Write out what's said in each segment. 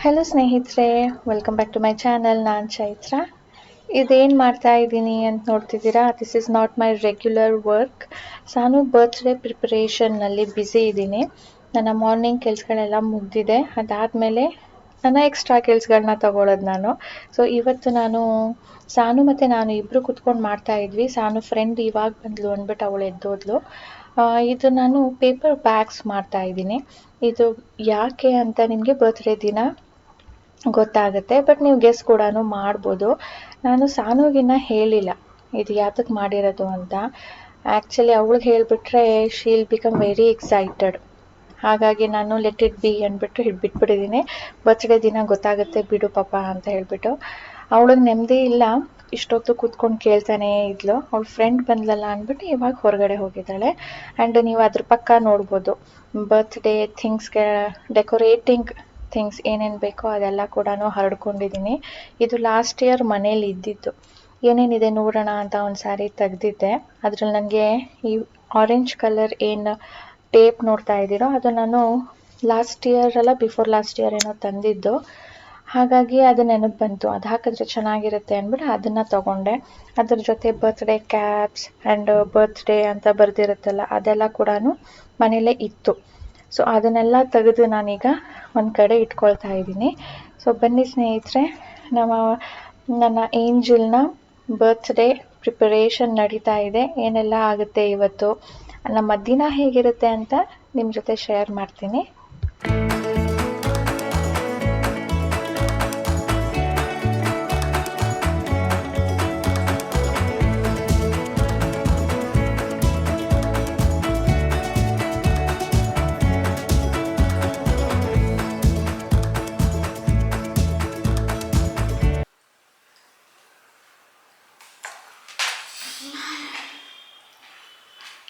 Hello ಸ್ನೇಹಿತರೆ, welcome back to my channel. ನಾನು ಚೈತ್ರ. ಇದೇನು ಮಾಡ್ತಾ ಇದ್ದೀನಿ ಅಂತ ನೋಡ್ತಿದ್ದೀರಾ? This is not my regular work. Sanu birthday ಪ್ರಿಪರೇಷನ್ನಲ್ಲಿ ಬ್ಯುಸಿ ಇದ್ದೀನಿ. ನನ್ನ ಮಾರ್ನಿಂಗ್ ಕೆಲಸಗಳೆಲ್ಲ ಮುಗಿದಿದೆ. ಅದಾದಮೇಲೆ ನನ್ನ ಎಕ್ಸ್ಟ್ರಾ ಕೆಲಸಗಳನ್ನ ತಗೊಳ್ಳೋದು ನಾನು. ಸೊ ಇವತ್ತು ಸಾನು ಮತ್ತು ನಾನು ಇಬ್ಬರು ಕುತ್ಕೊಂಡು ಮಾಡ್ತಾ ಇದ್ವಿ. ಸಾನು ಫ್ರೆಂಡ್ ಇವಾಗ ಬಂದ್ಲು ಅಂದ್ಬಿಟ್ಟು ಅವಳು ಎದ್ದೋದ್ಲು. ಇದು ನಾನು ಪೇಪರ್ ಬ್ಯಾಗ್ಸ್ ಮಾಡ್ತಾ ಇದ್ದೀನಿ. ಇದು ಯಾಕೆ ಅಂತ ನಿಮಗೆ ಬರ್ತ್ಡೇ ದಿನ ಗೊತ್ತಾಗುತ್ತೆ, ಬಟ್ ನೀವು ಗೆಸ್ ಕೂಡ ಮಾಡ್ಬೋದು. ನಾನು ಸಾನುಗಿನ್ನ ಹೇಳಿಲ್ಲ ಇದು ಯಾತಕ್ಕೆ ಮಾಡಿರೋದು ಅಂತ. ಆ್ಯಕ್ಚುಲಿ ಅವಳಿಗೆ ಹೇಳಿಬಿಟ್ರೆ ಶೀಲ್ ಬಿಕಮ್ ವೆರಿ ಎಕ್ಸೈಟೆಡ್. ಹಾಗಾಗಿ ನಾನು ಲೆಟ್ ಇಟ್ ಬಿ ಅಂದ್ಬಿಟ್ಟು ಬಿಟ್ಬಿಟ್ಟಿದ್ದೀನಿ. ಬರ್ತ್ಡೇ ದಿನ ಗೊತ್ತಾಗುತ್ತೆ ಬಿಡು ಪಾಪ ಅಂತ ಹೇಳಿಬಿಟ್ಟು. ಅವಳಿಗೆ ನೆಮ್ಮದಿ ಇಲ್ಲ, ಇಷ್ಟೊತ್ತು ಕೂತ್ಕೊಂಡು ಕೇಳ್ತಾನೆ ಇದ್ಲು. ಅವಳ ಫ್ರೆಂಡ್ ಬಂದ್ಲಲ್ಲ ಅಂದ್ಬಿಟ್ಟು ಇವಾಗ ಹೊರಗಡೆ ಹೋಗಿದ್ದಾಳೆ. ಆ್ಯಂಡ್ ನೀವು ಅದ್ರ ಪಕ್ಕ ನೋಡ್ಬೋದು ಬರ್ತ್ಡೇ ಥಿಂಗ್ಸ್ಗೆ ಡೆಕೋರೇಟಿಂಗ್ ಥಿಂಗ್ಸ್ ಏನೇನು ಬೇಕೋ ಅದೆಲ್ಲ ಕೂಡ ಹರಡ್ಕೊಂಡಿದ್ದೀನಿ. ಇದು ಲಾಸ್ಟ್ ಇಯರ್ ಮನೇಲಿ ಇದ್ದಿದ್ದು. ಏನೇನಿದೆ ನೋಡೋಣ ಅಂತ ಒಂದು ಸಾರಿ ತೆಗ್ದಿದ್ದೆ. ಅದರಲ್ಲಿ ನನಗೆ ಈ ಆರೆಂಜ್ ಕಲರ್ ಏನು ಟೇಪ್ ನೋಡ್ತಾ ಇದ್ದೀರೋ ಅದು ನಾನು ಲಾಸ್ಟ್ ಇಯರ್ ಅಲ್ಲ ಬಿಫೋರ್ ಲಾಸ್ಟ್ ಇಯರ್ ಏನೋ ತಂದಿದ್ದು. ಹಾಗಾಗಿ ಅದು ನೆನಪು ಬಂತು, ಅದು ಹಾಕಿದ್ರೆ ಚೆನ್ನಾಗಿರುತ್ತೆ ಅಂದ್ಬಿಟ್ಟು ಅದನ್ನು ತೊಗೊಂಡೆ. ಅದ್ರ ಜೊತೆ ಬರ್ತ್ಡೇ ಕ್ಯಾಪ್ಸ್ ಆ್ಯಂಡ್ ಬರ್ತ್ಡೇ ಅಂತ ಬರೆದಿರುತ್ತಲ್ಲ ಅದೆಲ್ಲ ಕೂಡ ಮನೇಲೇ ಇತ್ತು. ಸೊ ಅದನ್ನೆಲ್ಲ ತೆಗೆದು ನಾನೀಗ ಒಂದು ಕಡೆ ಇಟ್ಕೊಳ್ತಾ ಇದ್ದೀನಿ. ಸೊ ಬನ್ನಿ ಸ್ನೇಹಿತರೆ, ನನ್ನ ಏಂಜಲ್ನ ಬರ್ತ್ಡೇ ಪ್ರಿಪರೇಷನ್ ನಡೀತಾ ಇದೆ. ಏನೆಲ್ಲ ಆಗುತ್ತೆ ಇವತ್ತು, ನಮ್ಮ ದಿನ ಹೇಗಿರುತ್ತೆ ಅಂತ ನಿಮ್ಮ ಜೊತೆ ಶೇರ್ ಮಾಡ್ತೀನಿ.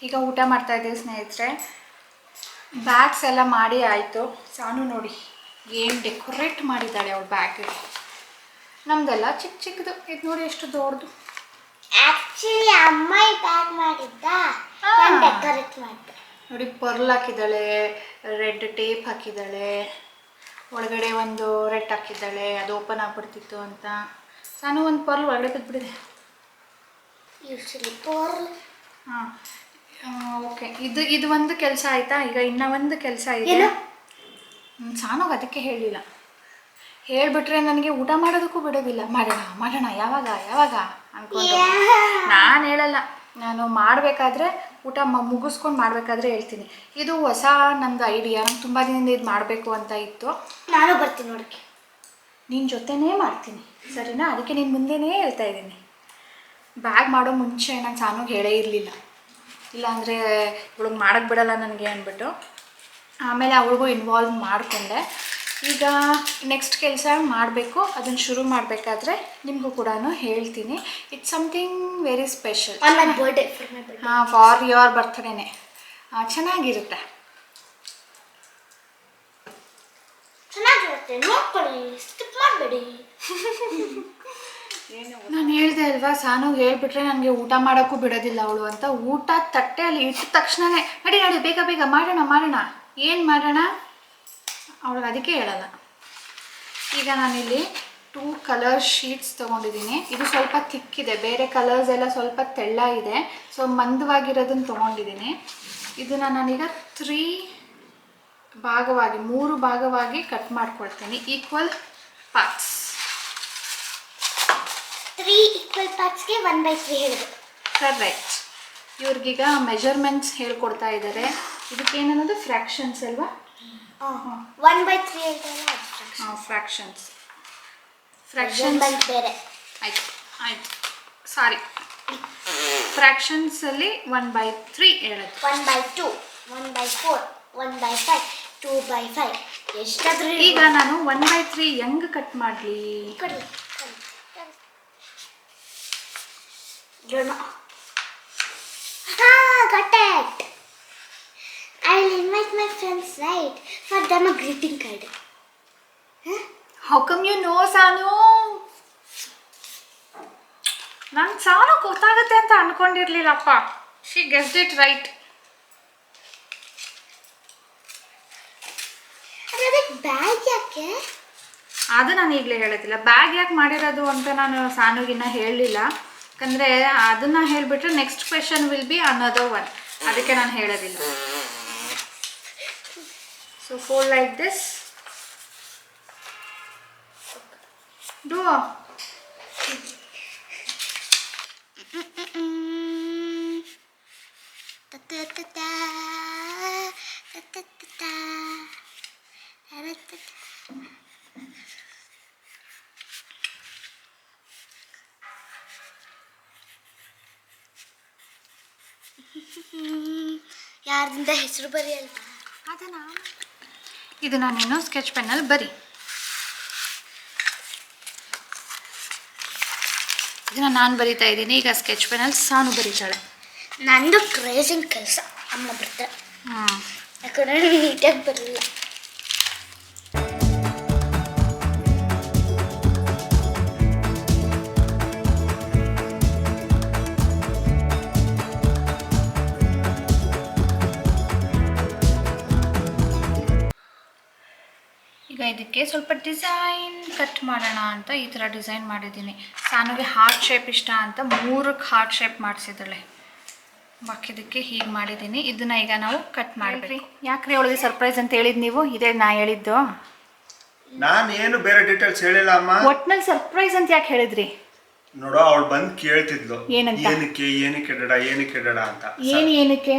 ಈಗ ಊಟ ಮಾಡ್ತಾ ಇದ್ದೀವಿ ಸ್ನೇಹಿತರೆ. ಬ್ಯಾಗ್ಸ್ ಎಲ್ಲ ಮಾಡಿ ಆಯಿತು. ಸಾನು ನೋಡಿ ಏನು ಡೆಕೋರೇಟ್ ಮಾಡಿದ್ದಾಳೆ ಅವಳು ಬ್ಯಾಗಿಗೆ. ನಮ್ದೆಲ್ಲ ಚಿಕ್ಕ ಚಿಕ್ಕದು, ಇದು ನೋಡಿ ಎಷ್ಟು ದೊಡ್ಡದು. ಆಕ್ಚುಲಿ ಅಮ್ಮ ಬ್ಯಾಗ್ ಮಾಡಿದ್ದ, ಡೆಕೋರೇಟ್ ಮಾಡಿದ್ದೆ ನೋಡಿ. ಪರ್ಲ್ ಹಾಕಿದ್ದಾಳೆ, ರೆಡ್ ಟೇಪ್ ಹಾಕಿದ್ದಾಳೆ, ಒಳಗಡೆ ಒಂದು ರೆಡ್ ಹಾಕಿದ್ದಾಳೆ, ಅದು ಓಪನ್ ಆಗಿಬಿಡ್ತಿತ್ತು ಅಂತ. ಸಾನು ಒಂದು ಪರ್ಲ್ ಒಳಗಡೆ ಬಿದ್ದುಬಿಟ್ಟಿದೆ. Usually pearl. ಹಾಂ, ಓಕೆ. ಇದು ಒಂದು ಕೆಲಸ ಆಯಿತಾ. ಈಗ ಇನ್ನೂ ಒಂದು ಕೆಲಸ ಇದೆ. ಸಾನೋಗ ಅದಕ್ಕೆ ಹೇಳಿಲ್ಲ. ಹೇಳಿಬಿಟ್ರೆ ನನಗೆ ಊಟ ಮಾಡೋದಕ್ಕೂ ಬಿಡೋದಿಲ್ಲ. ಮಾಡೋಣ ಯಾವಾಗ ಅಂದ್ಕೊಂಡು. ನಾನು ಹೇಳಲ್ಲ, ನಾನು ಮಾಡಬೇಕಾದ್ರೆ ಊಟ ಮುಗಿಸ್ಕೊಂಡು ಮಾಡಬೇಕಾದ್ರೆ ಹೇಳ್ತೀನಿ. ಇದು ಹೊಸ ನಂದು ಐಡಿಯಾ. ನಂಗೆ ತುಂಬ ದಿನದಿಂದ ಇದು ಮಾಡಬೇಕು ಅಂತ ಇತ್ತು. ನಾನು ಬರ್ತೀನಿ ನೋಡೋಕ್ಕೆ. ನಿನ್ನ ಜೊತೆನೇ ಮಾಡ್ತೀನಿ, ಸರಿನಾ? ಅದಕ್ಕೆ ನಿನ್ನ ಮುಂದೆನೇ ಹೇಳ್ತಾ ಇದ್ದೀನಿ. ಬ್ಯಾಗ್ ಮಾಡೋ ಮುಂಚೆ ನಾನು ಸಾನುಗೆ ಹೇಳೇ ಇರಲಿಲ್ಲ, ಇಲ್ಲಾಂದರೆ ಇವಳಿಗೆ ಮಾಡೋಕ್ಕೆ ಬಿಡಲ್ಲ ನನಗೆ ಅಂದ್ಬಿಟ್ಟು. ಆಮೇಲೆ ಅವಳಿಗೂ ಇನ್ವಾಲ್ವ್ ಮಾಡಿಕೊಂಡೆ. ಈಗ ನೆಕ್ಸ್ಟ್ ಕೆಲಸ ಮಾಡಬೇಕು. ಅದನ್ನು ಶುರು ಮಾಡಬೇಕಾದ್ರೆ ನಿಮಗೂ ಕೂಡ ಹೇಳ್ತೀನಿ. It's something very special. ಹಾಂ, ಫಾರ್ ಯುವರ್ ಬರ್ತ್ಡೇನೆ. ಚೆನ್ನಾಗಿರುತ್ತೆ. ಸ್ಕಿಪ್ ಮಾಡಬೇಡಿ. ನಾನು ಹೇಳಿದೆ ಅಲ್ವಾ, ಸಾನುಗೆ ಹೇಳ್ಬಿಟ್ರೆ ನನಗೆ ಊಟ ಮಾಡೋಕ್ಕೂ ಬಿಡೋದಿಲ್ಲ ಅವಳು ಅಂತ. ಊಟ ತಟ್ಟೆ ಅಲ್ಲಿ ಇಟ್ಟ ತಕ್ಷಣವೇ ನಡಿ ಬೇಗ ಮಾಡೋಣ. ಏನು ಮಾಡೋಣ ಅವಳಿಗೆ ಅದಕ್ಕೆ ಹೇಳಲ್ಲ. ಈಗ ನಾನಿಲ್ಲಿ 2 ಕಲರ್ ಶೀಟ್ಸ್ ತೊಗೊಂಡಿದ್ದೀನಿ. ಇದು ಸ್ವಲ್ಪ ಥಿಕ್ಕಿದೆ, ಬೇರೆ ಕಲರ್ಸ್ ಎಲ್ಲ ಸ್ವಲ್ಪ ತೆಳ್ಳ ಇದೆ. ಸೊ ಮಂದವಾಗಿರೋದನ್ನು ತೊಗೊಂಡಿದ್ದೀನಿ. ಇದನ್ನು ನಾನೀಗ 3 ಭಾಗವಾಗಿ ಕಟ್ ಮಾಡ್ಕೊಳ್ತೀನಿ. Equal parts. 3 ಈಕ್ವಲ್ ಪಾರ್ಟ್ಸ್ಗೆ 1/3 ಹೇಳಿದೆ. ಕರೆಕ್ಟ್. ಇವ್ರಿಗೀಗ ಮೆಜರ್ಮೆಂಟ್ಸ್ ಹೇಳ್ಕೊಡ್ತಾ ಇದ್ದಾರೆ. ಇದಕ್ಕೇನನ್ನೋದು ಫ್ರ್ಯಾಕ್ಷನ್ಸ್ ಅಲ್ವಾ? 1/3 ಹೇಳ್ತಾರೆ. ಹಾಂ, ಫ್ರ್ಯಾಕ್ಷನ್ಸ್ ಬೇರೆ. ಆಯಿತು ಸಾರಿ. ಫ್ರ್ಯಾಕ್ಷನ್ಸಲ್ಲಿ 1/3 ಹೇಳೋದು. 1/2, 1/4, 1/5, 2/5 ಎಷ್ಟಾದರೂ. ಈಗ ನಾನು 1/3 ಹೆಂಗೆ ಕಟ್ ಮಾಡಲಿ? Got it. I will invite my friends, right? For them a greeting card. How come you know, Saanu? ನಾನು ಸಾನು ಗೊತ್ತಾಗುತ್ತೆ ಅಂತ ಅನ್ಕೊಂಡಿರ್ಲಿಲ್ಲಪ್ಪ. She guessed it right. ಅದಕ್ಕೆ ಬ್ಯಾಗ್ ಯಾಕೆ? ಅದು ನಾನು ಈಗಲೇ ಹೇಳೋದಿಲ್ಲ. ಬ್ಯಾಗ್ ಯಾಕೆ ಮಾಡಿರೋದು ಅಂತ ನಾನು ಸಾನುಗಿನ್ನ ಹೇಳಲಿಲ್ಲ, ಯಾಕಂದರೆ ಅದನ್ನು ಹೇಳಿಬಿಟ್ರೆ next question will be another one, ಅದಕ್ಕೆ ನಾನು ಹೇಳೋದಿಲ್ಲ. So fold like this. Do ಯಾರ್ದಿಂದ ಹೆಸರು ಬರೆಯಲ್ವಾ? ಅದನ್ನು ಇದು ನಾನೇನು ಸ್ಕೆಚ್ ಪೆನ್ನಲ್ಲಿ ಬರಿ. ಇದನ್ನು ನಾನು ಬರಿತಾ ಇದ್ದೀನಿ, ಈಗ ಸ್ಕೆಚ್ ಪೆನ್ನಲ್ಲಿ ಸಾನು ಬರೀತಾಳೆ. ನಂದು ಕ್ರೇಜಿಂಗ್ ಕೆಲಸ ಅಮ್ಮ ಬರ್ತಾರೆ, ಯಾಕಂದರೆ ನೀಟಾಗಿ ಬರಲಿಲ್ಲ. ಈಗ ಇದಕ್ಕೆ ಸ್ವಲ್ಪ ಡಿಸೈನ್ ಕಟ್ ಮಾಡೋಣ ಅಂತ ಈ ಥರ ಡಿಸೈನ್ ಮಾಡಿದ್ದೀನಿ. ಸಾನುಗೆ ಹಾರ್ಟ್ ಶೇಪ್ ಇಷ್ಟ ಅಂತ 3 ಹಾರ್ಟ್ ಶೇಪ್ ಮಾಡಿಸಿದ್ದಾಳೆ. ಬಾಕಿದಕ್ಕೆ ಹೀಗೆ ಮಾಡಿದ್ದೀನಿ. ಇದನ್ನು ಈಗ ನಾವು ಕಟ್ ಮಾಡಿದ್ರಿ. ಯಾಕ್ರಿ ಅವಳಿಗೆ ಸರ್ಪ್ರೈಸ್ ಅಂತ ಹೇಳಿದ್ದು ನೀವು? ಇದೇ ನಾ ಹೇಳಿದ್ದು. ನಾನು ಏನು ಬೇರೆ ಡೀಟೇಲ್ಸ್ ಹೇಳಿಲ್ಲ ಅಮ್ಮ. ಒಟ್ನಲ್ಲಿ ಸರ್ಪ್ರೈಸ್ ಅಂತ ಯಾಕೆ ಹೇಳಿದ್ರಿ? ನೋಡೋ ಅವಳು ಬಂದು ಕೇಳ್ತಿದ್ಲು ಏನಂತ, ಏನಕ್ಕೆ ಡಡ ಅಂತ. ಏನಕ್ಕೆ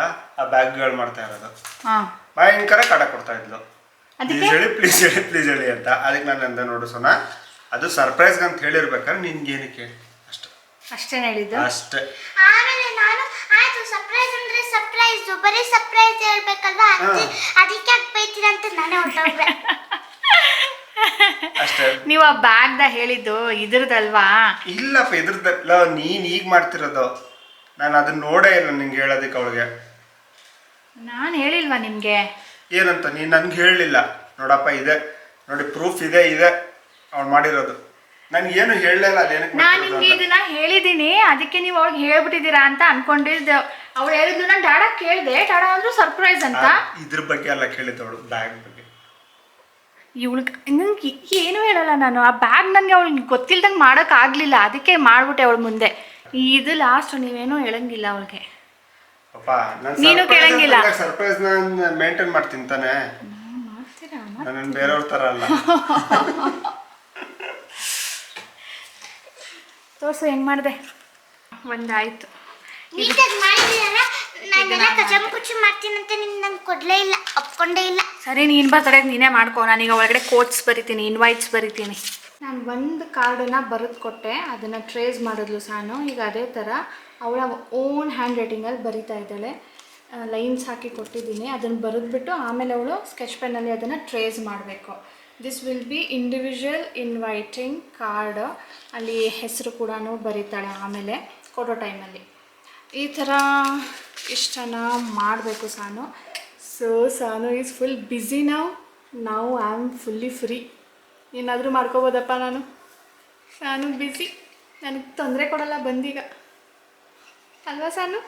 ಆ ಬ್ಯಾಗ್ಗಳು ಮಾಡ್ತಾ ಇರೋದು ಹಾಂ ಭಯಂಕರ ಕಾಟ ಕೊಡ್ತಾ ಇದ್ಲು. ಪ್ಲೀಸ್ ಹೇಳಿ ಅಂತ. ಅದಕ್ಕೆ ನಾನು ಅಂದ ನೋಡು ಸೋನಾ, ಅದು ಸರ್ಪ್ರೈಸ್ ಅಂತ ಹೇಳಿರ್ಬೇಕಾದ್ರೆ ನಿನ್ಗೆ ಏನಕ್ಕೆ ಅಷ್ಟೇ ಹೇಳಿದ್ದು. ಅಷ್ಟೇ. ಆಮೇಲೆ ನಾನು ಆಯ್ತು ಸರ್ಪ್ರೈಸ್ ಅಂದ್ರೆ ಸರ್ಪ್ರೈಸ್, ಬರೀ ಸರ್ಪ್ರೈಸ್ ಹೇಳ್ಬೇಕಲ್ವಾ, ಅದಕ್ಕೆ ಯಾಕೆ ಬೈತೀರ ಅಂತ ನಾನೇ ಹೊರಟೋಗ್ರೆ. ಅಷ್ಟೇ. ನೀವು ಆ ಬ್ಯಾಗ್ದ ಹೇಳಿದ್ದು ಇದ್ರದಲ್ವಾ? ಇಲ್ಲಪ್ಪ ಇದ್ರದಲ್ಲ, ನೀನ್ ಈಗ ಮಾಡ್ತಿರೋದು. ನಾನು ಅದನ್ನ ನೋಡೇ ಇಲ್ಲ ನಿಂಗೆ ಹೇಳೋದಕ್ಕೆ ಅವಳಿಗೆ. ನಾನು ಹೇಳಿಲ್ವಾ ನಿಮ್ಗೆ? ಏನಂತ ನೀನ್ ನನ್ಗೆ ಹೇಳಲಿಲ್ಲ. ನೋಡಪ್ಪ ಇದೆ ನೋಡಿ, ಪ್ರೂಫ್ ಇದೆ ಅವ್ಳು ಮಾಡಿರೋದು. ನನ್ಗೆ ಏನು ಹೇಳಲಿಲ್ಲ. ಅದೇನಕ್ಕೆ ನಾನು ನಿಮ್ಗೆ ಇದನ್ನ ಹೇಳಿದ್ದೀನಿ, ಅದಕ್ಕೆ ನೀವು ಅವ್ಳಿಗೆ ಹೇಳ್ಬಿಟ್ಟಿದ್ದೀರಾ ಅಂತ ಅನ್ಕೊಂಡಿದ್ದೆ. ಅವಳು ಹೇಳಿದ್ದು ನಾನು ಡಾಡಾ ಕೇಳಿದೆ, ಡಾಡಾ ಅಂದ್ರು ಸರ್ಪ್ರೈಸ್ ಅಂತ. ಇದ್ರ ಬಗ್ಗೆ ಎಲ್ಲ ಕೇಳಿದ್ದವಳು, ಬ್ಯಾಗ್ ಬಗ್ಗೆ. ಇವಳಿಗೆ ನಂಗೆ ಏನು ಹೇಳಲ್ಲ ನಾನು. ಆ ಬ್ಯಾಗ್ ನನಗೆ ಅವಳಿಗೆ ಗೊತ್ತಿಲ್ದಂಗೆ ಮಾಡೋಕ್ಕಾಗಲಿಲ್ಲ, ಅದಕ್ಕೆ ಮಾಡ್ಬಿಟ್ಟೆ ಅವಳ ಮುಂದೆ. ಇದು ಲಾಸ್ಟ್, ನೀವೇನೂ ಹೇಳಂಗಿಲ್ಲ ಅವಳಿಗೆ. ನೀನು ಕೇಳಂಗಿಲ್ಲ. ಸರ್ಪ್ರೈಸ್ ನಾನು ಮೇಂಟೈನ್ ಮಾಡ್ತೀನಿ ತಾನೆ. ನಾನು ಬೇರೆಯವ್ರ ಥರ ಅಲ್ಲ. ತೋರ್ಸು ಹೆಂಗೆ ಮಾಡಿದೆ. ಒಂದಾಯ್ತು. ನೀಟಾಗಿ ಮಾಡಿದ್ದೀರಲ್ಲ, ನಾನೆಲ್ಲ ಕಚಮುಚ್ಚು ಮಾಡ್ತೀನಂತ ನಿಮ್ಗೆ ನಂಗೆ ಕೊಡಲೇ ಇಲ್ಲ, ಒಪ್ಕೊಂಡೇ ಇಲ್ಲ. ಸರಿ, ನೀನು ಬರ್ತಡೆಗೆ ನೀನೇ ಮಾಡ್ಕೊ. ನಾನೀಗ ಒಳಗಡೆ ಕೋಟ್ಸ್ ಬರಿತೀನಿ, ಇನ್ವೈಟ್ಸ್ ಬರಿತೀನಿ. ನಾನು ಒಂದು ಕಾರ್ಡನ್ನು ಬರೆದು ಕೊಟ್ಟೆ, ಅದನ್ನು ಟ್ರೇಸ್ ಮಾಡಿದ್ಲು ಸಾನು. ಈಗ ಅದೇ ಥರ ಅವಳ ಓನ್ ಹ್ಯಾಂಡ್ ರೈಟಿಂಗಲ್ಲಿ ಬರಿತಾ ಇದ್ದಾಳೆ. ಲೈನ್ಸ್ ಹಾಕಿ ಕೊಟ್ಟಿದ್ದೀನಿ, ಅದನ್ನು ಬರೆದ್ಬಿಟ್ಟು ಆಮೇಲೆ ಅವಳು ಸ್ಕೆಚ್ ಪೆನ್ನಲ್ಲಿ ಅದನ್ನು ಟ್ರೇಸ್ ಮಾಡಬೇಕು. This will be individual inviting card. ಅಲ್ಲಿ ಹೆಸರು ಕೂಡ ಬರೀತಾಳೆ ಆಮೇಲೆ ಕೊಡೋ ಟೈಮಲ್ಲಿ. ಈ ಥರ ಇಷ್ಟನ್ನು ಮಾಡಬೇಕು Sanu. So Sanu is full busy ನಾವು ಐ ಆಮ್ ಫುಲ್ಲಿ ಫ್ರೀ. ಏನಾದರೂ ಮಾಡ್ಕೋಬೋದಪ್ಪ ನಾನು. ಸಾನು ಬ್ಯುಸಿ, ನನಗೆ ತೊಂದರೆ ಕೊಡಲ್ಲ ಬಂದೀಗ, ಅಲ್ವಾ ಸಾನು?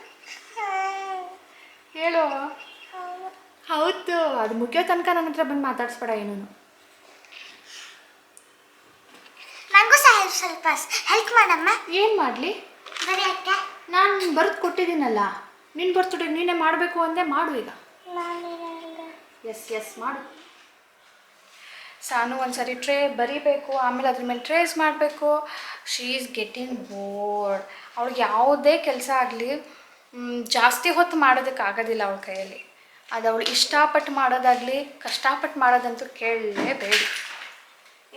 ಹೇಳು. ಹೌದು, ಅದು ಮುಗಿಯೋ ತನಕ ನನ್ನ ಹತ್ರ ಬಂದು ಮಾತಾಡಿಸ್ಬೇಡ ಏನೂ. ನನಗೂ ಸಹ ಸ್ವಲ್ಪ ಹೆಲ್ಪ್ ಮಾಡಮ್ಮ. ಏನು ಮಾಡಲಿ? ಬರೆಯಕ್ಕೆ ನಾನು ಬರೆದು ಕೊಟ್ಟಿದ್ದೀನಲ್ಲ. ನಿನ್ನ ಬರ್ತಡೆ ನೀನೇ ಮಾಡಬೇಕು ಅಂದೆ, ಮಾಡು ಈಗ. ಎಸ್ ಮಾಡು. ಸಾನು ಒಂದ್ಸರಿ ಬರೀಬೇಕು, ಆಮೇಲೆ ಅದ್ರ ಮೇಲೆ ಟ್ರೇಸ್ ಮಾಡಬೇಕು. She is getting board. ಅವ್ಳಿಗೆ ಯಾವುದೇ ಕೆಲಸ ಆಗಲಿ ಜಾಸ್ತಿ ಹೊತ್ತು ಮಾಡೋದಕ್ಕಾಗೋದಿಲ್ಲ ಅವಳ ಕೈಯಲ್ಲಿ. ಅದು ಅವಳು ಇಷ್ಟಪಟ್ಟು ಮಾಡೋದಾಗಲಿ ಕಷ್ಟಪಟ್ಟು ಮಾಡೋದಂತೂ ಕೇಳಲೇಬೇಡಿ.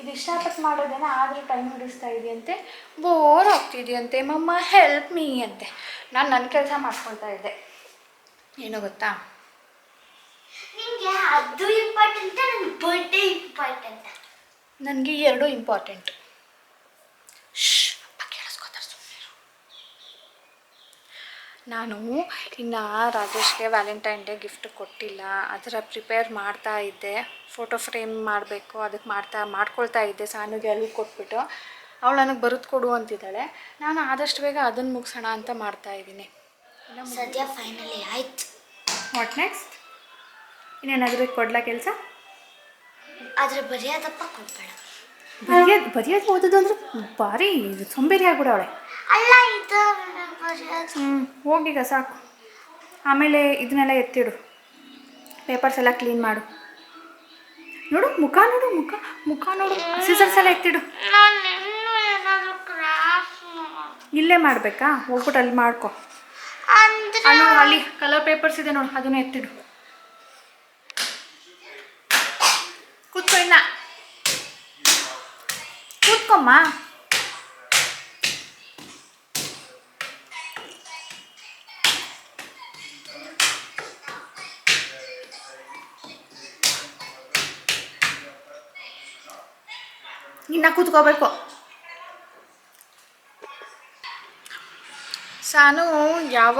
ಇದು ಇಷ್ಟಪಟ್ಟು ಮಾಡೋದೇನೋ ಆದರೂ ಟೈಮ್ ಹಿಡಿಸ್ತಾ ಇದೆಯಂತೆ, ಬೋರ್ ಆಗ್ತಿದೆಯಂತೆ, ಮಮ್ಮ ಹೆಲ್ಪ್ ಮೀ ಅಂತೆ. ನಾನು ನನ್ನ ಕೆಲಸ ಮಾಡ್ಕೊಳ್ತಾ ಇದ್ದೆ. ಏನೋ ಗೊತ್ತಾ, ನಿಮಗೆ ಅದು ಇಂಪಾರ್ಟೆಂಟ್, ನನ್ನ ಬರ್ಡೇ ಇಂಪಾರ್ಟೆಂಟ್. ನನಗೆ ಎರಡೂ ಇಂಪಾರ್ಟೆಂಟ್. ಅಪ್ಪ ಕೇಳಿಸ್ಕೊತಾರೆ ಸುಮ್ಮನೆ. ನಾನು ಇನ್ನು ರಾಜೇಶ್ಗೆ ವ್ಯಾಲೆಂಟೈನ್ ಡೇ ಗಿಫ್ಟ್ ಕೊಟ್ಟಿಲ್ಲ, ಅದರ ಪ್ರಿಪೇರ್ ಮಾಡ್ತಾ ಇದ್ದೆ. ಫೋಟೋ ಫ್ರೇಮ್ ಮಾಡಬೇಕು, ಅದಕ್ಕೆ ಮಾಡ್ಕೊಳ್ತಾ ಇದ್ದೆ. ಸಾನುಗೆ ಅಲ್ಲಿ ಕೊಟ್ಬಿಟ್ಟು ಅವಳು ನನಗೆ ಬರೆದು ಕೊಡು ಅಂತಿದ್ದಾಳೆ. ನಾನು ಆದಷ್ಟು ಬೇಗ ಅದನ್ನು ಮುಗಿಸೋಣ ಅಂತ ಮಾಡ್ತಾಯಿದ್ದೀನಿ. ಸದ್ಯ ಫೈನಲಿ ಆಯ್ತು. What next? ಇನ್ನೇನಾದರೂ ಕೊಡ್ಲಾ ಕೆಲಸ? ಆದರೆ ಬರೆಯೋದಪ್ಪ ಕೊಡ್ಬೇಡ. ಬರೆಯೋದು ಓದೋದು ಅಂದ್ರೆ ಭಾರಿ ಸೊಂಬೇರಿ ಆಗ್ಬಿಡವಳೆ. ಅಲ್ಲ ಇದು ಬರೆಯೋದು. ಹೋಗೀಗ ಸಾಕು. ಆಮೇಲೆ ಇದನ್ನೆಲ್ಲ ಎತ್ತಿಡು, ಪೇಪರ್ಸ್ ಎಲ್ಲ ಕ್ಲೀನ್ ಮಾಡು. ನೋಡು ಮುಖ ನೋಡು, ಮುಖ ನೋಡು. ಸೀಸರ್ಸ್ ಎಲ್ಲ ಎತ್ತಿಡು. ನಾನು ಇನ್ನೂ ಏನಾದರೂ ಕ್ರಾಫ್ಟ್ ಇಲ್ಲೇ ಮಾಡಬೇಕಾ? ಹೋಗ್ಬಿಟ್ಟು ಅಲ್ಲಿ ಮಾಡ್ಕೊ. ಅಂದ್ರೆ ಅಲ್ಲಿ ಕಲರ್ ಪೇಪರ್ಸ್ ಇದೆ ನೋಡು, ಅದನ್ನ ಎತ್ತಿಡು. ಕೂತ್ಕೊ, ಇನ್ನ ಕೂತ್ಕೊಮ್ಮ. ಇನ್ನ ಕೂತ್ಕೋಬೇಕು. ಸಾನು ಯಾವ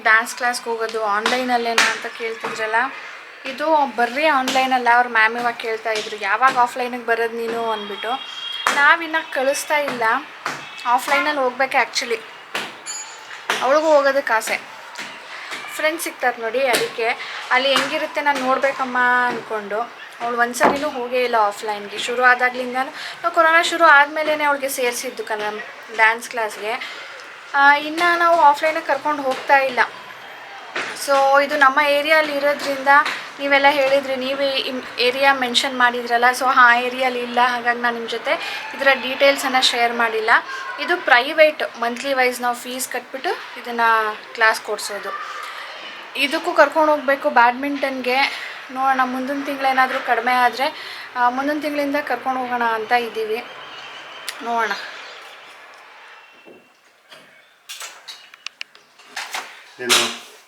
ಡ್ಯಾನ್ಸ್ ಕ್ಲಾಸ್ಗೆ ಹೋಗೋದು, ಆನ್ಲೈನಲ್ಲೇನಾ ಅಂತ ಕೇಳ್ತಿದ್ರಲ್ಲ. ಇದು ಬರ್ರಿ ಆನ್ಲೈನಲ್ಲ, ಅವ್ರ ಮ್ಯಾಮ್ ಇವಾಗ ಕೇಳ್ತಾಯಿದ್ರು ಯಾವಾಗ ಆಫ್ಲೈನಿಗೆ ಬರೋದು ನೀನು ಅಂದ್ಬಿಟ್ಟು. ನಾವಿನ್ನ ಕಳಿಸ್ತಾ ಇಲ್ಲ, ಆಫ್ಲೈನಲ್ಲಿ ಹೋಗ್ಬೇಕು ಆ್ಯಕ್ಚುಲಿ. ಅವಳಿಗೂ ಹೋಗೋದಕ್ಕೆ ಆಸೆ. ಫ್ರೆಂಡ್ಸ್ ಸಿಗ್ತಾರೆ ನೋಡಿ, ಅದಕ್ಕೆ ಅಲ್ಲಿ ಹೆಂಗಿರುತ್ತೆ ನಾನು ನೋಡಬೇಕಮ್ಮ ಅಂದ್ಕೊಂಡು ಅವಳು ಒಂದ್ಸರಿನೂ ಹೋಗೇ ಇಲ್ಲ ಆಫ್ಲೈನ್ಗೆ. ಶುರು ಆದಾಗ್ಲಿಂದ ಕೊರೋನಾ ಶುರು ಆದಮೇಲೆ ಅವಳಿಗೆ ಸೇರಿಸಿದ್ದು ಡ್ಯಾನ್ಸ್ ಕ್ಲಾಸ್ಗೆ. ಇನ್ನು ನಾವು ಆಫ್ಲೈನಿಗೆ ಕರ್ಕೊಂಡು ಹೋಗ್ತಾ ಇಲ್ಲ. ಸೊ ಇದು ನಮ್ಮ ಏರಿಯಲ್ಲಿ ಇರೋದ್ರಿಂದ ನೀವೆಲ್ಲ ಹೇಳಿದ್ರಿ, ನೀವೇ ಏರಿಯಾ ಮೆನ್ಷನ್ ಮಾಡಿದ್ರಲ್ಲ. ಸೊ ಆ ಏರಿಯಲ್ಲಿ ಇಲ್ಲ, ಹಾಗಾಗಿ ನಾನು ನಿಮ್ಮ ಜೊತೆ ಇದರ ಡೀಟೇಲ್ಸನ್ನು ಶೇರ್ ಮಾಡಿಲ್ಲ. ಇದು ಪ್ರೈವೇಟ್, ಮಂತ್ಲಿ ವೈಸ್ ನಾವು ಫೀಸ್ ಕಟ್ಬಿಟ್ಟು ಇದನ್ನು ಕ್ಲಾಸ್ ಕೊಡಿಸೋದು. ಇದಕ್ಕೂ ಕರ್ಕೊಂಡು ಹೋಗಬೇಕು. ಬ್ಯಾಡ್ಮಿಂಟನ್ಗೆ ನೋಡೋಣ, ಮುಂದಿನ ತಿಂಗಳೇನಾದರೂ ಕಡಿಮೆ ಆದರೆ ಮುಂದಿನ ತಿಂಗಳಿಂದ ಕರ್ಕೊಂಡು ಹೋಗೋಣ ಅಂತ ಇದ್ದೀವಿ. ನೋಡೋಣ. ಏನು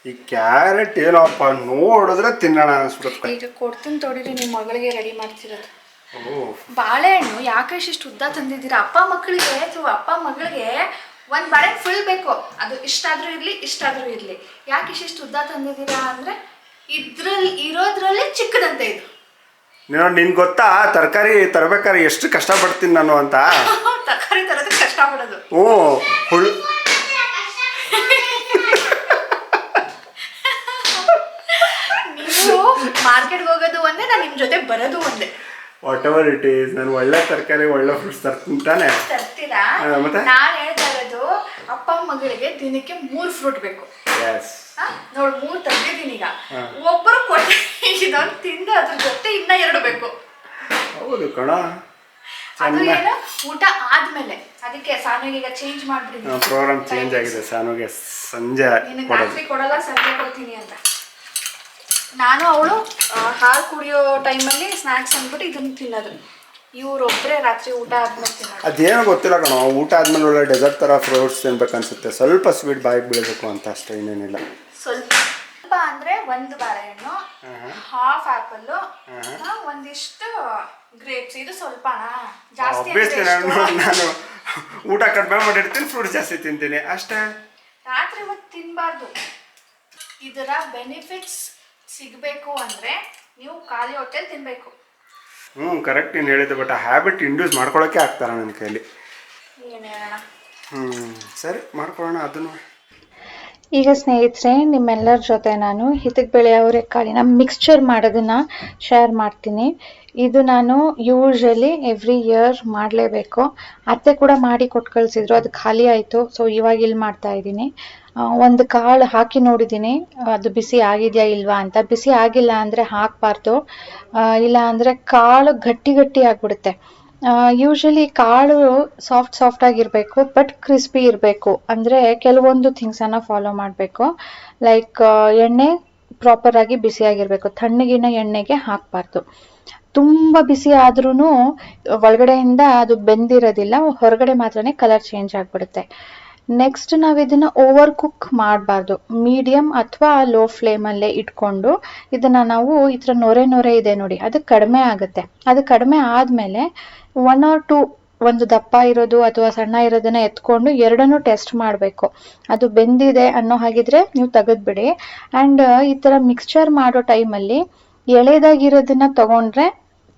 ಈ ಕ್ಯಾರೆಟ್ ಏನಪ್ಪ ನೋಡಿದ್ರೆ ತಿನ್ನೋಣ ಅನ್ಸ್ಬಿಡುತ್ತೆ. ಈಗ ಕೊಡ್ತೀನಿ ತೋಡಿರಿ, ನಿಮ್ಮ ಮಗಳಿಗೆ ರೆಡಿ ಮಾಡ್ತಿರೋದು. ಬಾಳೆಹಣ್ಣು ಯಾಕೆ ಇಷ್ಟು ಉದ್ದ ತಂದಿದ್ದೀರಾ? ಅಪ್ಪ ಮಗಳಿಗೆ ಒಂದು ಬಾಳೆಹಣ್ಣು ಫುಲ್ ಬೇಕು. ಅದು ಇಷ್ಟಾದರೂ ಇರಲಿ. ಯಾಕೆ ಇಷ್ಟು ಉದ್ದ ತಂದಿದ್ದೀರಾ ಅಂದರೆ ಇದ್ರಲ್ಲಿ ಇರೋದ್ರಲ್ಲಿ ಚಿಕ್ಕದಂತೆ ಇದು. ನಿನ್ಗೆ ಗೊತ್ತಾ ತರಕಾರಿ ತರಬೇಕಾದ್ರೆ ಎಷ್ಟು ಕಷ್ಟಪಡ್ತೀನಿ ನಾನು ಅಂತ? ತರಕಾರಿ ತರೋದಕ್ಕೆ ಕಷ್ಟಪಡೋದು. ನೀವು ಮಾರ್ಕೆಟ್ಗೆ ಹೋಗೋದು ಒಂದೇ, ನಾನು ನಿಮ್ಮ ಜೊತೆ ಬರೋದು ಒಂದೇ. ವಾಟ್ ಎವರ್ ಇಟ್ ಈಸ್, ನಾನು ಒಳ್ಳೆ ತರಕಾರಿ ಒಳ್ಳೆ ಫ್ರೂಟ್ಸ್ ತರ್ತೀನಿ. ತರ್ತೀರಾ? ನಾನು ಹೇಳ್ತಾ ಇರೋದು ಅಪ್ಪ ಮಗಳಿಗೆ ದಿನಕ್ಕೆ 3 ಫ್ರೂಟ್ ಬೇಕು. ನೋಡು 3 ತಂದಿದ್ದೀನಿ. ಈಗ ಒಬ್ಬರು ಕೊಟ್ಟು ಇದೊಂದು ತಿಂದು ಅದ್ರ ಜೊತೆ ಇನ್ನ 2 ಬೇಕು. ಹೌದು ಕಣ. ಅದು ಏನು ಊಟ ಆದ್ಮೇಲೆ, ಅದಕ್ಕೆ ಸಾನುಗೆ ಈಗ ಚೇಂಜ್ ಮಾಡ್ಬಿಟ್ಟಿದ್ದೀನಿ. ಪ್ರೋಗ್ರಾಮ್ ಚೇಂಜ್ ಆಗಿದೆ. ಸಾನುಗೆ ಸಂಜೆ ರಾತ್ರಿ ಕೊಡಲ್ಲ, ಸಂಜೆ ಕೊಡ್ತೀನಿ ಅಂತ. ನಾನು ಅವಳು ಹಾಲು ಕುಡಿಯೋ ಟೈಮಲ್ಲಿ ಸ್ನ್ಯಾಕ್ಸ್ ಅಂದ್ಬಿಟ್ಟು ಇದನ್ನು ತಿನ್ನೋದು. ಇವರೊಬ್ಬರೇ ರಾತ್ರಿ ಊಟ ಆದ್ಮೇಲೆ ತಿನ್ನೋದು. ಅದೇನೋ ಗೊತ್ತಿಲ್ಲ ಕಣ, ಊಟ ಆದ್ಮೇಲೆ ಒಳ್ಳೆ ಡೆಸರ್ಟ್ ಥರ ಫ್ರೂಟ್ಸ್ ತಿನ್ಬೇಕನ್ಸುತ್ತೆ. ಸ್ವಲ್ಪ ಸ್ವೀಟ್ ಬಾಯಿಗೆ ಬೀಳಬೇಕು ಅಂತ ಅಷ್ಟೇ, ಇನ್ನೇನಿಲ್ಲ. ಸ್ವಲ್ಪ ಅಂದರೆ 1 ಬಾಳೆಹಣ್ಣು, ಹಾಫ್ ಆ್ಯಪಲ್ಲು, ಒಂದಿಷ್ಟು ಗ್ರೇಪ್ಸ್. ಇದು ಸ್ವಲ್ಪನಾ? ಜಾಸ್ತಿ ನಾನು ಊಟ ಕಡಿಮೆ ಮಾಡಿರ್ತೀನಿ, ಫ್ರೂಟ್ಸ್ ಜಾಸ್ತಿ ತಿಂತೀನಿ ಅಷ್ಟೇ. ರಾತ್ರಿ ಹೊತ್ತು ತಿನ್ನಬಾರ್ದು. ಇದರ ಬೆನಿಫಿಟ್ಸ್ ಸಿಗಬೇಕು ಅಂದರೆ ನೀವು ಖಾಲಿ ಹೊಟ್ಟೆಲಿ ತಿನ್ನಬೇಕು. ಕರೆಕ್ಟ್ ನೀನು ಹೇಳಿದ್ದೆ. ಬಟ್ ಆ ಹ್ಯಾಬಿಟ್ ಇಂಡ್ಯೂಸ್ ಮಾಡ್ಕೊಳ್ಳೋಕ್ಕೆ ಆಗ್ತಾರ ನನ್ನ ಕೈಲಿ. ಏನು ಹೇಳೋಣ? ಸರಿ ಮಾಡ್ಕೊಳ್ಳೋಣ ಅದನ್ನು. ಈಗ ಸ್ನೇಹಿತರೆ, ನಿಮ್ಮೆಲ್ಲರ ಜೊತೆ ನಾನು ಹಿತಕಬೇಳೆ ಅವರೆಕಾಳಿನ ಮಿಕ್ಸ್ಚರ್ ಮಾಡೋದನ್ನು ಶೇರ್ ಮಾಡ್ತೀನಿ. ಇದು ನಾನು ಯೂಶ್ವಲಿ ಎವ್ರಿ ಇಯರ್ ಮಾಡಲೇಬೇಕು. ಅತ್ತೆ ಕೂಡ ಮಾಡಿ ಕೊಟ್ಟು ಕಳಿಸಿದ್ರು, ಅದು ಖಾಲಿ ಆಯಿತು. ಸೊ ಇವಾಗ ಇಲ್ಲಿ ಮಾಡ್ತಾ ಇದ್ದೀನಿ. ಒಂದು ಕಾಳು ಹಾಕಿ ನೋಡಿದ್ದೀನಿ, ಅದು ಬಿಸಿ ಆಗಿದೆಯಾ ಇಲ್ವಾ ಅಂತ. ಬಿಸಿ ಆಗಿಲ್ಲ ಅಂದರೆ ಹಾಕಬಾರ್ದು, ಇಲ್ಲ ಅಂದರೆ ಕಾಳು ಗಟ್ಟಿ ಆಗಿಬಿಡುತ್ತೆ. ಯೂಶ್ವಲಿ ಕಾಳು ಸಾಫ್ಟ್ ಆಗಿರಬೇಕು, ಬಟ್ ಕ್ರಿಸ್ಪಿ ಇರಬೇಕು. ಅಂದರೆ ಕೆಲವೊಂದು ಥಿಂಗ್ಸನ್ನು ಫಾಲೋ ಮಾಡಬೇಕು. ಲೈಕ್ ಎಣ್ಣೆ ಪ್ರಾಪರಾಗಿ ಬಿಸಿಯಾಗಿರಬೇಕು, ತಣ್ಣಗಿನ ಎಣ್ಣೆಗೆ ಹಾಕಬಾರ್ದು. ತುಂಬ ಬಿಸಿ ಆದ್ರೂ ಒಳಗಡೆಯಿಂದ ಅದು ಬೆಂದಿರೋದಿಲ್ಲ, ಹೊರಗಡೆ ಮಾತ್ರನೇ ಕಲರ್ ಚೇಂಜ್ ಆಗಿಬಿಡುತ್ತೆ. ನೆಕ್ಸ್ಟ್ ನಾವು ಇದನ್ನು ಓವರ್ ಕುಕ್ ಮಾಡಬಾರ್ದು. ಮೀಡಿಯಮ್ ಅಥವಾ ಲೋ ಫ್ಲೇಮಲ್ಲೇ ಇಟ್ಕೊಂಡು ಇದನ್ನು ನಾವು ಈ ಥರ ನೊರೆ ಇದೆ ನೋಡಿ, ಅದು ಕಡಿಮೆ ಆಗುತ್ತೆ. ಅದು ಕಡಿಮೆ ಆದಮೇಲೆ 1 or 2 ಒಂದು ದಪ್ಪ ಇರೋದು ಅಥವಾ ಸಣ್ಣ ಇರೋದನ್ನ ಎತ್ಕೊಂಡು ಎರಡನ್ನೂ ಟೆಸ್ಟ್ ಮಾಡಬೇಕು. ಅದು ಬೆಂದಿದೆ ಅನ್ನೋ ಹಾಗಿದ್ರೆ ನೀವು ತೆಗೆದ್ಬಿಡಿ. ಆ್ಯಂಡ್ ಈ ಥರ ಮಿಕ್ಸ್ಚರ್ ಮಾಡೋ ಟೈಮಲ್ಲಿ ಎಳೆದಾಗಿರೋದನ್ನ ತಗೊಂಡ್ರೆ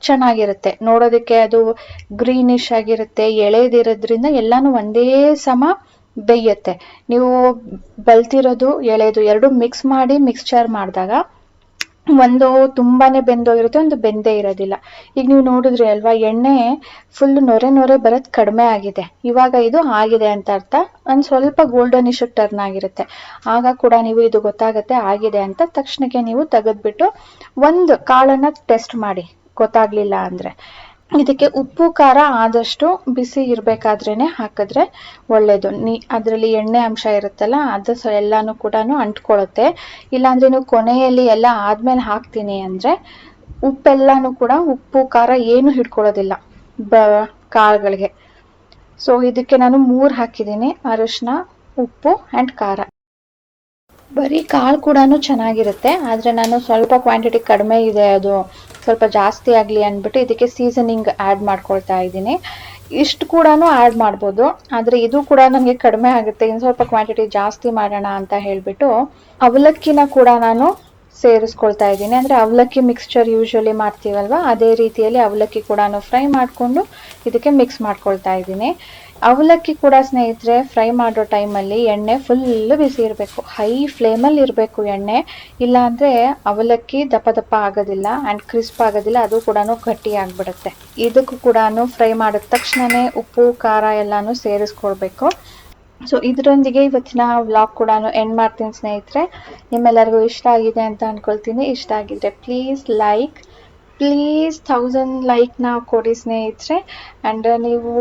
ಚೆನ್ನಾಗಿರುತ್ತೆ ನೋಡೋದಕ್ಕೆ. ಅದು ಗ್ರೀನಿಶ್ ಆಗಿರುತ್ತೆ, ಎಳೆದಿರೋದ್ರಿಂದ ಎಲ್ಲಾನು ಒಂದೇ ಸಮ ಬೇಯುತ್ತೆ. ನೀವು ಬಲ್ತಿರೋದು ಎಳೆದು ಎರಡು ಮಿಕ್ಸ್ ಮಾಡಿ ಮಿಕ್ಸ್ಚರ್ ಮಾಡಿದಾಗ ಒಂದು ತುಂಬಾನೇ ಬೆಂದೋಗಿರುತ್ತೆ, ಒಂದು ಬೆಂದೇ ಇರೋದಿಲ್ಲ. ಈಗ ನೀವು ನೋಡಿದ್ರಿ ಅಲ್ವಾ, ಎಣ್ಣೆ ಫುಲ್ ನೊರೆ ನೊರೆ ಬರೋದು ಕಡಿಮೆ ಆಗಿದೆ. ಇವಾಗ ಇದು ಆಗಿದೆ ಅಂತ ಅರ್ಥ. ಒಂದು ಸ್ವಲ್ಪ ಗೋಲ್ಡನಿಶ್ ಟರ್ನ್ ಆಗಿರುತ್ತೆ, ಆಗ ಕೂಡ ನೀವು ಇದು ಗೊತ್ತಾಗುತ್ತೆ ಆಗಿದೆ ಅಂತ. ತಕ್ಷಣಕ್ಕೆ ನೀವು ತೆಗೆದ್ಬಿಟ್ಟು ಒಂದು ಕಾಳನ್ನ ಟೆಸ್ಟ್ ಮಾಡಿ, ಗೊತ್ತಾಗ್ಲಿಲ್ಲ ಅಂದ್ರೆ. ಇದಕ್ಕೆ ಉಪ್ಪು ಖಾರ ಆದಷ್ಟು ಬಿಸಿ ಇರ್ಬೇಕಾದ್ರೇನೆ ಹಾಕಿದ್ರೆ ಒಳ್ಳೇದು. ಅದರಲ್ಲಿ ಎಣ್ಣೆ ಅಂಶ ಇರುತ್ತಲ್ಲ, ಅದು ಎಲ್ಲಾನು ಕೂಡ ಅಂಟ್ಕೊಳ್ಳುತ್ತೆ. ಇಲ್ಲಾಂದ್ರೆ ನೀವು ಕೊನೆಯಲ್ಲಿ ಎಲ್ಲ ಆದ್ಮೇಲೆ ಹಾಕ್ತೀನಿ ಅಂದ್ರೆ ಉಪ್ಪೆಲ್ಲಾನು ಕೂಡ, ಉಪ್ಪು ಖಾರ ಏನು ಹಿಡ್ಕೊಳ್ಳೋದಿಲ್ಲ ಕಾಳುಗಳಿಗೆ. ಸೊ ಇದಕ್ಕೆ ನಾನು 3 ಹಾಕಿದ್ದೀನಿ: ಅರಿಶಿನ, ಉಪ್ಪು ಅಂಡ್ ಖಾರ. ಬರೀ ಕಾಳು ಕೂಡ ಚೆನ್ನಾಗಿರುತ್ತೆ, ಆದರೆ ನಾನು ಸ್ವಲ್ಪ ಕ್ವಾಂಟಿಟಿ ಕಡಿಮೆ ಇದೆ, ಅದು ಸ್ವಲ್ಪ ಜಾಸ್ತಿ ಆಗಲಿ ಅಂದ್ಬಿಟ್ಟು ಇದಕ್ಕೆ ಸೀಸನಿಂಗ್ ಆ್ಯಡ್ ಮಾಡ್ಕೊಳ್ತಾ ಇದ್ದೀನಿ. ಇಷ್ಟು ಕೂಡ ಆ್ಯಡ್ ಮಾಡ್ಬೋದು, ಆದರೆ ಇದು ಕೂಡ ನನಗೆ ಕಡಿಮೆ ಆಗುತ್ತೆ. ಇನ್ನು ಸ್ವಲ್ಪ ಕ್ವಾಂಟಿಟಿ ಜಾಸ್ತಿ ಮಾಡೋಣ ಅಂತ ಹೇಳಿಬಿಟ್ಟು ಅವಲಕ್ಕಿನ ಕೂಡ ನಾನು ಸೇರಿಸ್ಕೊಳ್ತಾ ಇದ್ದೀನಿ. ಅಂದರೆ ಅವಲಕ್ಕಿ ಮಿಕ್ಸ್ಚರ್ ಯೂಶ್ವಲಿ ಮಾಡ್ತೀವಲ್ವ, ಅದೇ ರೀತಿಯಲ್ಲಿ ಅವಲಕ್ಕಿ ಕೂಡ ಫ್ರೈ ಮಾಡಿಕೊಂಡು ಇದಕ್ಕೆ ಮಿಕ್ಸ್ ಮಾಡ್ಕೊಳ್ತಾ ಇದ್ದೀನಿ. ಅವಲಕ್ಕಿ ಕೂಡ ಸ್ನೇಹಿತರೆ, ಫ್ರೈ ಮಾಡೋ ಟೈಮಲ್ಲಿ ಎಣ್ಣೆ ಫುಲ್ ಬಿಸಿ ಇರಬೇಕು, ಹೈ ಫ್ಲೇಮಲ್ಲಿ ಇರಬೇಕು ಎಣ್ಣೆ. ಇಲ್ಲಾಂದರೆ ಅವಲಕ್ಕಿ ದಪ್ಪ ದಪ್ಪ ಆಗೋದಿಲ್ಲ ಆ್ಯಂಡ್ ಕ್ರಿಸ್ಪ್ ಆಗೋದಿಲ್ಲ, ಅದು ಕೂಡ ಗಟ್ಟಿ ಆಗಿಬಿಡುತ್ತೆ. ಇದಕ್ಕೂ ಕೂಡ ಫ್ರೈ ಮಾಡಿದ ತಕ್ಷಣವೇ ಉಪ್ಪು ಖಾರ ಎಲ್ಲನೂ ಸೇರಿಸ್ಕೊಳ್ಬೇಕು. ಸೊ ಇದರೊಂದಿಗೆ ಇವತ್ತಿನ ವ್ಲಾಗ್ ಕೂಡ ಎಂಡ್ ಮಾಡ್ತೀನಿ ಸ್ನೇಹಿತರೆ. ನಿಮ್ಮೆಲ್ಲರಿಗೂ ಇಷ್ಟ ಆಗಿದೆ ಅಂತ ಅಂದ್ಕೊಳ್ತೀನಿ. ಇಷ್ಟ ಆಗಿದ್ರೆ ಪ್ಲೀಸ್ 1000 ಲೈಕ್ನ ಕೊಡಿ ಸ್ನೇಹಿತರೆ. ಆ್ಯಂಡ್ ನೀವು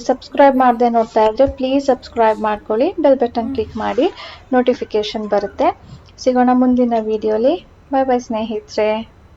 ಸಬ್ಸ್ಕ್ರೈಬ್ ಮಾಡದೆ ನೋಡ್ತಾ ಇದ್ರೆ ಪ್ಲೀಸ್ ಸಬ್ಸ್ಕ್ರೈಬ್ ಮಾಡ್ಕೊಳ್ಳಿ, ಬೆಲ್ ಬಟನ್ ಕ್ಲಿಕ್ ಮಾಡಿ, ನೋಟಿಫಿಕೇಶನ್ ಬರುತ್ತೆ. ಸಿಗೋಣ ಮುಂದಿನ ವಿಡಿಯೋಲಿ. ಬಾಯ್ ಬಾಯ್ ಸ್ನೇಹಿತರೆ.